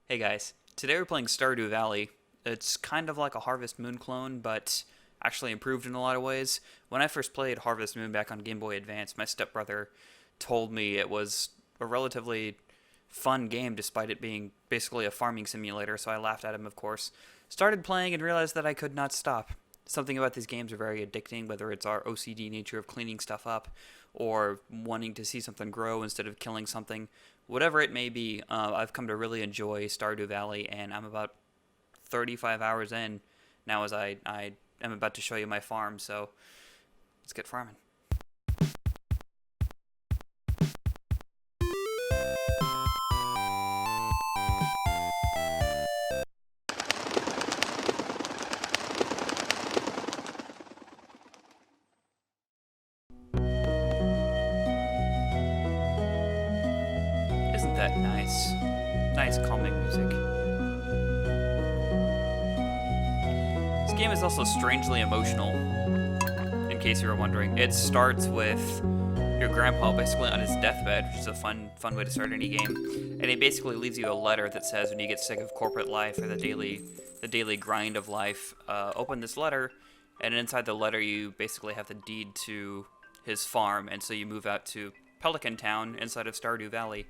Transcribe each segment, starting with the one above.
Hey guys, today we're playing Stardew Valley. It's kind of like a Harvest Moon clone, but actually improved in a lot of ways. When I first played Harvest Moon back on Game Boy Advance, my stepbrother told me it was a relatively fun game despite it being basically a farming simulator, so I laughed at him, of course. Started playing and realized that I could not stop. Something about these games are very addicting, whether it's our OCD nature of cleaning stuff up or wanting to see something grow instead of killing something. Whatever it may be, I've come to really enjoy Stardew Valley, and I'm about 35 hours in now as I am about to show you my farm, so let's get farming. Isn't that nice? Nice calming music. This game is also strangely emotional, in case you were wondering. It starts with your grandpa basically on his deathbed, which is a fun way to start any game. And he basically leaves you a letter that says when you get sick of corporate life or the daily grind of life, open this letter, and inside the letter you basically have the deed to his farm, and so you move out to Pelican Town inside of Stardew Valley,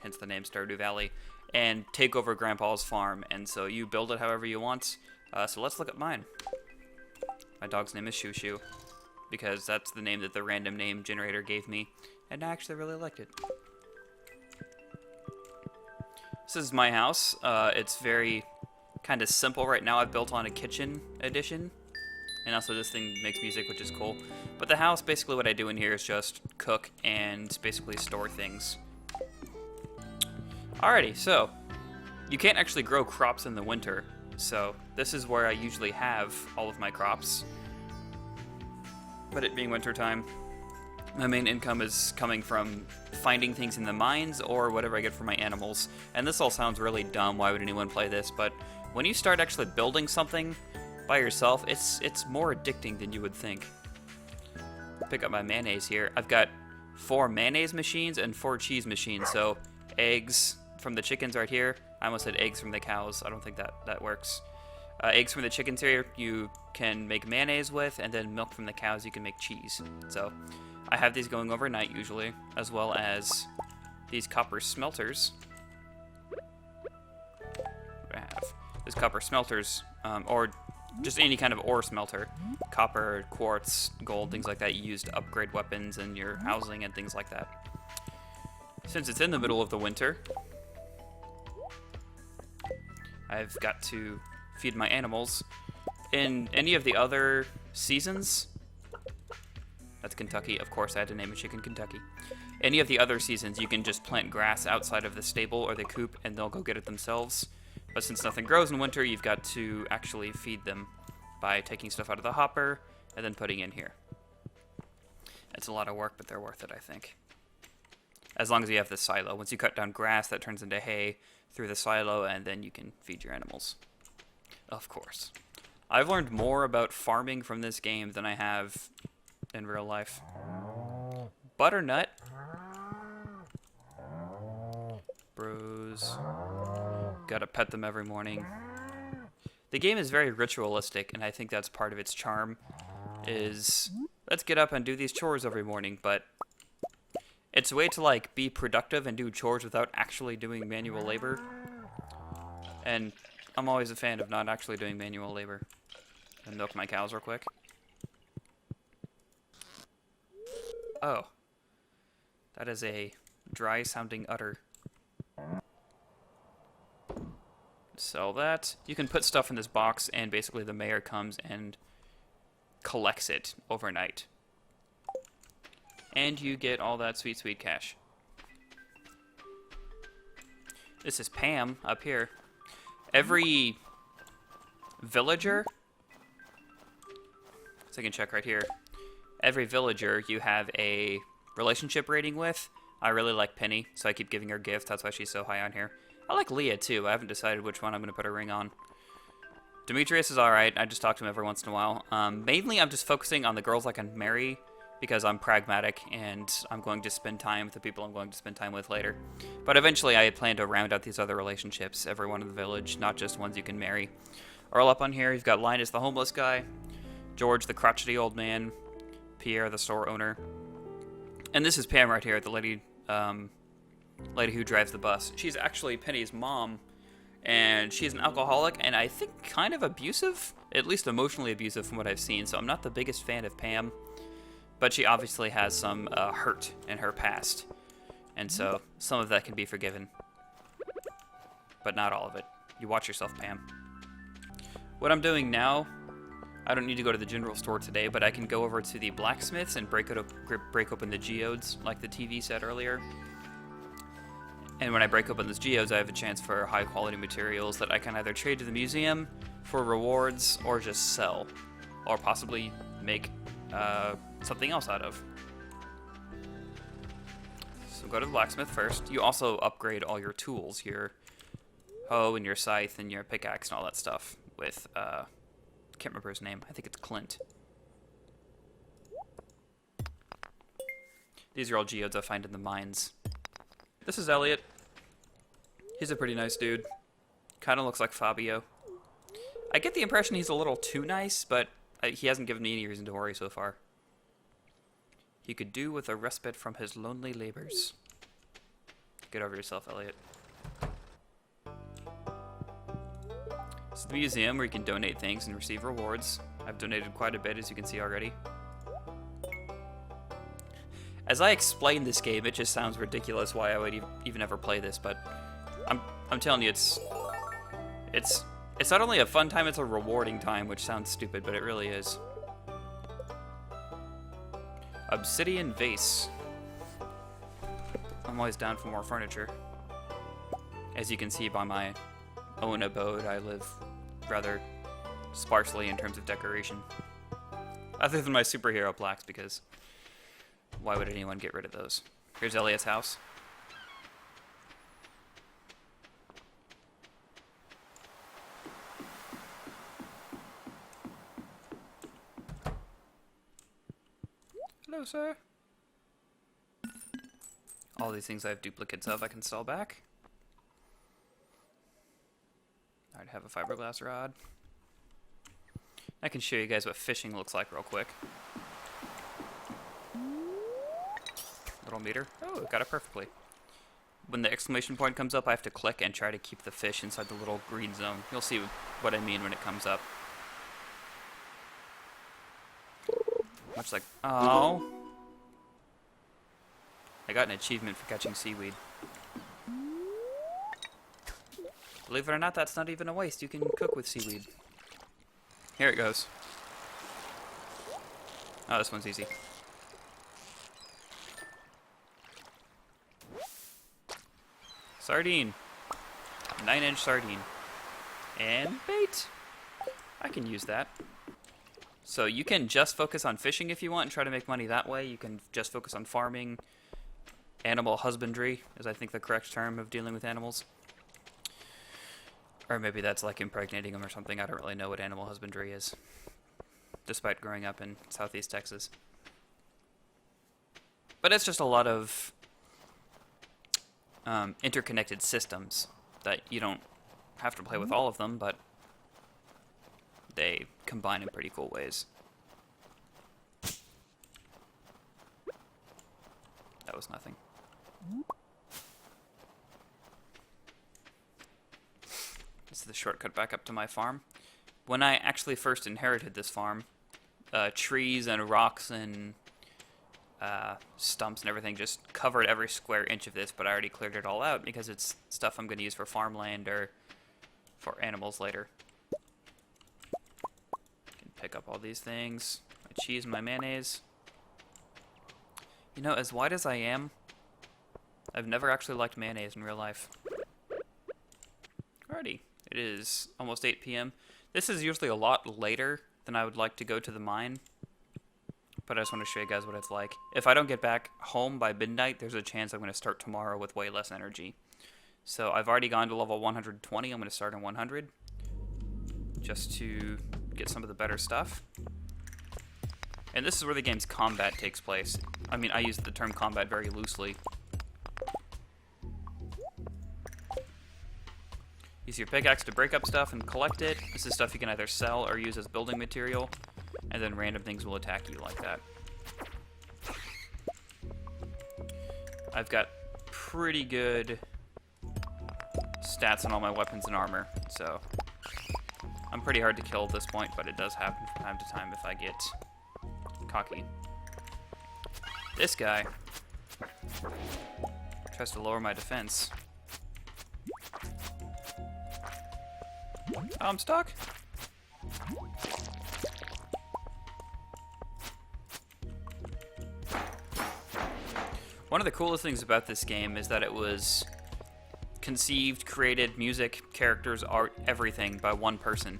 hence the name Stardew Valley, and take over Grandpa's farm. And so you build it however you want. So let's look at mine. My dog's name is Shoo Shoo, because that's the name that the random name generator gave me, and I actually really liked it. This is my house. It's very kind of simple right now. I've built on a kitchen edition, and also this thing makes music, which is cool. But the house, basically what I do in here is just cook and basically store things. Alrighty, so you can't actually grow crops in the winter, so this is where I usually have all of my crops. But it being wintertime, my main income is coming from finding things in the mines or whatever I get from my animals. And this all sounds really dumb, why would anyone play this? But when you start actually building something by yourself, it's more addicting than you would think. Pick up my mayonnaise here. I've got 4 mayonnaise machines and 4 cheese machines, so eggs from the chickens right here. I almost said eggs from the cows. I don't think that works. Eggs from the chickens here you can make mayonnaise with, and then milk from the cows you can make cheese. So I have these going overnight usually, as well as these copper smelters. I have these copper smelters, or just any kind of ore smelter. Copper, quartz, gold, things like that you use to upgrade weapons and your housing and things like that. Since it's in the middle of the winter, I've got to feed my animals. In any of the other seasons, that's Kentucky, of course I had to name a chicken Kentucky. Any of the other seasons, you can just plant grass outside of the stable or the coop and they'll go get it themselves. But since nothing grows in winter, you've got to actually feed them by taking stuff out of the hopper and then putting in here. It's a lot of work, but they're worth it, I think. As long as you have the silo. Once you cut down grass, that turns into hay through the silo, and then you can feed your animals. Of course. I've learned more about farming from this game than I have in real life. Butternut. Bros. Gotta pet them every morning. The game is very ritualistic, and I think that's part of its charm, is let's get up and do these chores every morning, but it's a way to, like, be productive and do chores without actually doing manual labor. And I'm always a fan of not actually doing manual labor. And milk my cows real quick. Oh. That is a dry-sounding udder. Sell that. You can put stuff in this box, and basically the mayor comes and collects it overnight. And you get all that sweet, sweet cash. This is Pam up here. Every villager, so I can check right here. Every villager you have a relationship rating with. I really like Penny, so I keep giving her gifts. That's why she's so high on here. I like Leah too. I haven't decided which one I'm going to put a ring on. Demetrius is alright. I just talk to him every once in a while. Mainly I'm just focusing on the girls I can marry because I'm pragmatic and I'm going to spend time with the people I'm going to spend time with later. But eventually I had planned to round out these other relationships, everyone in the village, not just ones you can marry. All up on here, you've got Linus the homeless guy, George the crotchety old man, Pierre the store owner, and this is Pam right here, the lady who drives the bus. She's actually Penny's mom, and she's an alcoholic, and I think kind of abusive, at least emotionally abusive from what I've seen, so I'm not the biggest fan of Pam. But she obviously has some hurt in her past. And so some of that can be forgiven. But not all of it. You watch yourself, Pam. What I'm doing now, I don't need to go to the general store today, but I can go over to the blacksmiths and break open the geodes, like the TV said earlier. And when I break open those geodes, I have a chance for high quality materials that I can either trade to the museum for rewards or just sell. Or possibly make something else out of. So go to the blacksmith first. You also upgrade all your tools, your hoe and your scythe and your pickaxe and all that stuff with, can't remember his name. I think it's Clint. These are all geodes I find in the mines. This is Elliot. He's a pretty nice dude. Kind of looks like Fabio. I get the impression he's a little too nice, but he hasn't given me any reason to worry so far. He could do with a respite from his lonely labors. Get over yourself, Elliot. This is the museum where you can donate things and receive rewards. I've donated quite a bit, as you can see already. As I explain this game, it just sounds ridiculous why I would even ever play this, but I'm telling you, it's not only a fun time, it's a rewarding time, which sounds stupid, but it really is. Obsidian vase. I'm always down for more furniture. As you can see by my own abode, I live rather sparsely in terms of decoration. Other than my superhero plaques, because why would anyone get rid of those? Here's Elliot's house. Hello, sir. All these things I have duplicates of I can sell back. I'd have a fiberglass rod. I can show you guys what fishing looks like real quick. Little meter. Oh, got it perfectly. When the exclamation point comes up, I have to click and try to keep the fish inside the little green zone. You'll see what I mean when it comes up. Much like, oh. I got an achievement for catching seaweed. Believe it or not, that's not even a waste. You can cook with seaweed. Here it goes. Oh, this one's easy. Sardine. 9-inch sardine. And bait. I can use that. So you can just focus on fishing if you want and try to make money that way. You can just focus on farming. Animal husbandry is, I think, the correct term of dealing with animals. Or maybe that's like impregnating them or something. I don't really know what animal husbandry is, despite growing up in Southeast Texas. But it's just a lot of interconnected systems that you don't have to play with all of them, but they combine in pretty cool ways. That was nothing. This is the shortcut back up to my farm. When I actually first inherited this farm, trees and rocks and stumps and everything just covered every square inch of this, but I already cleared it all out because it's stuff I'm going to use for farmland or for animals later. Can pick up all these things. My cheese and my mayonnaise. You know, as white as I am, I've never actually liked mayonnaise in real life. Alrighty, it is almost 8 p.m. This is usually a lot later than I would like to go to the mine, but I just want to show you guys what it's like. If I don't get back home by midnight, there's a chance I'm going to start tomorrow with way less energy. So I've already gone to level 120. I'm going to start on 100 just to get some of the better stuff. And this is where the game's combat takes place. I mean, I use the term combat very loosely. Use your pickaxe to break up stuff and collect it. This is stuff you can either sell or use as building material, and then random things will attack you like that. I've got pretty good stats on all my weapons and armor, so I'm pretty hard to kill at this point, but it does happen from time to time if I get cocky. This guy tries to lower my defense. Oh, I'm stuck. One of the coolest things about this game is that it was conceived, created, music, characters, art, everything by one person.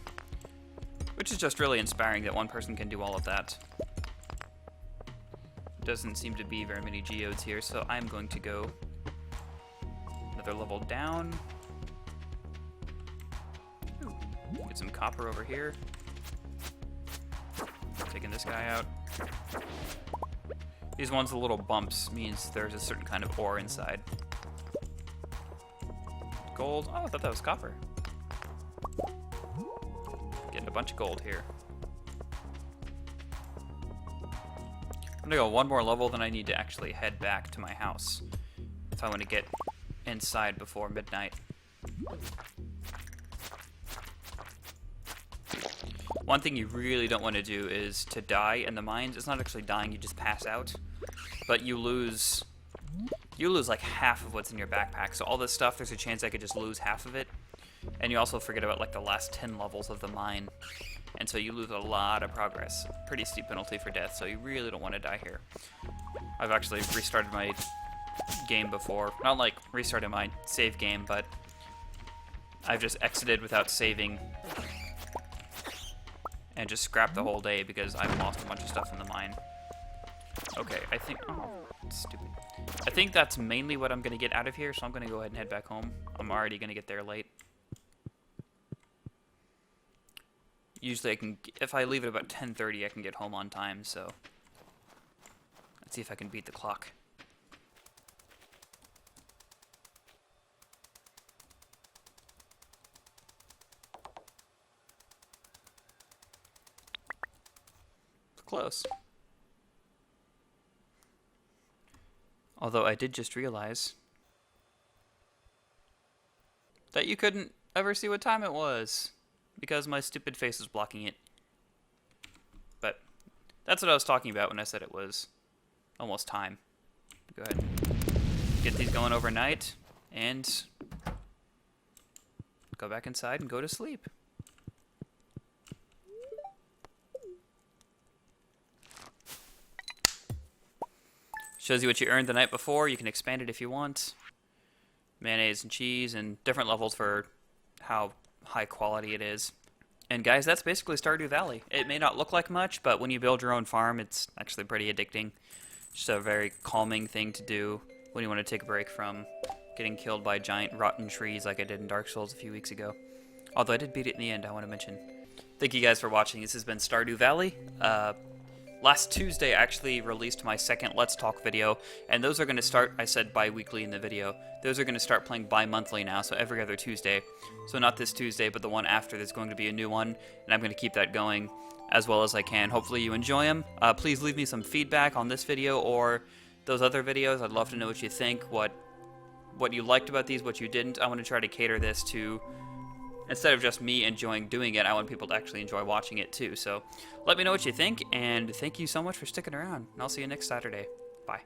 Which is just really inspiring that one person can do all of that. Doesn't seem to be very many geodes here, so I'm going to go another level down. Ooh, get some copper over here. Taking this guy out. These ones with little bumps means there's a certain kind of ore inside. Gold. Oh, I thought that was copper. Getting a bunch of gold here. I'm gonna go one more level, then I need to actually head back to my house if I want to get inside before midnight. One thing you really don't want to do is to die in the mines. It's not actually dying, you just pass out. But you lose like half of what's in your backpack. So all this stuff, there's a chance I could just lose half of it. And you also forget about like the last 10 levels of the mine. And so you lose a lot of progress. Pretty steep penalty for death, so you really don't want to die here. I've actually restarted my game before. Not like restarted my save game, but I've just exited without saving and just scrapped the whole day because I've lost a bunch of stuff in the mine. Okay, I think... Oh, stupid. I think that's mainly what I'm going to get out of here, so I'm going to go ahead and head back home. I'm already going to get there late. Usually I can... If I leave at about 10:30, I can get home on time, so... Let's see if I can beat the clock. Close. Although I did just realize that you couldn't ever see what time it was because my stupid face was blocking it. But that's what I was talking about when I said it was almost time. Go ahead. Get these going overnight and go back inside and go to sleep. Shows you what you earned the night before. You can expand it if you want. Mayonnaise and cheese and different levels for how high quality it is. And guys, that's basically Stardew Valley. It may not look like much, but when you build your own farm, it's actually pretty addicting. Just a very calming thing to do when you want to take a break from getting killed by giant rotten trees like I did in Dark Souls a few weeks ago. Although I did beat it in the end, I want to mention. Thank you guys for watching. This has been Stardew Valley. Last Tuesday, I actually released my second Let's Talk video, and those are going to start, I said bi-weekly in the video, those are going to start playing bi-monthly now, so every other Tuesday. So not this Tuesday, but the one after, there's going to be a new one, and I'm going to keep that going as well as I can. Hopefully you enjoy them. Please leave me some feedback on this video or those other videos. I'd love to know what you think, what you liked about these, what you didn't. I want to try to cater this to... Instead of just me enjoying doing it, I want people to actually enjoy watching it too. So let me know what you think, and thank you so much for sticking around. And I'll see you next Saturday. Bye.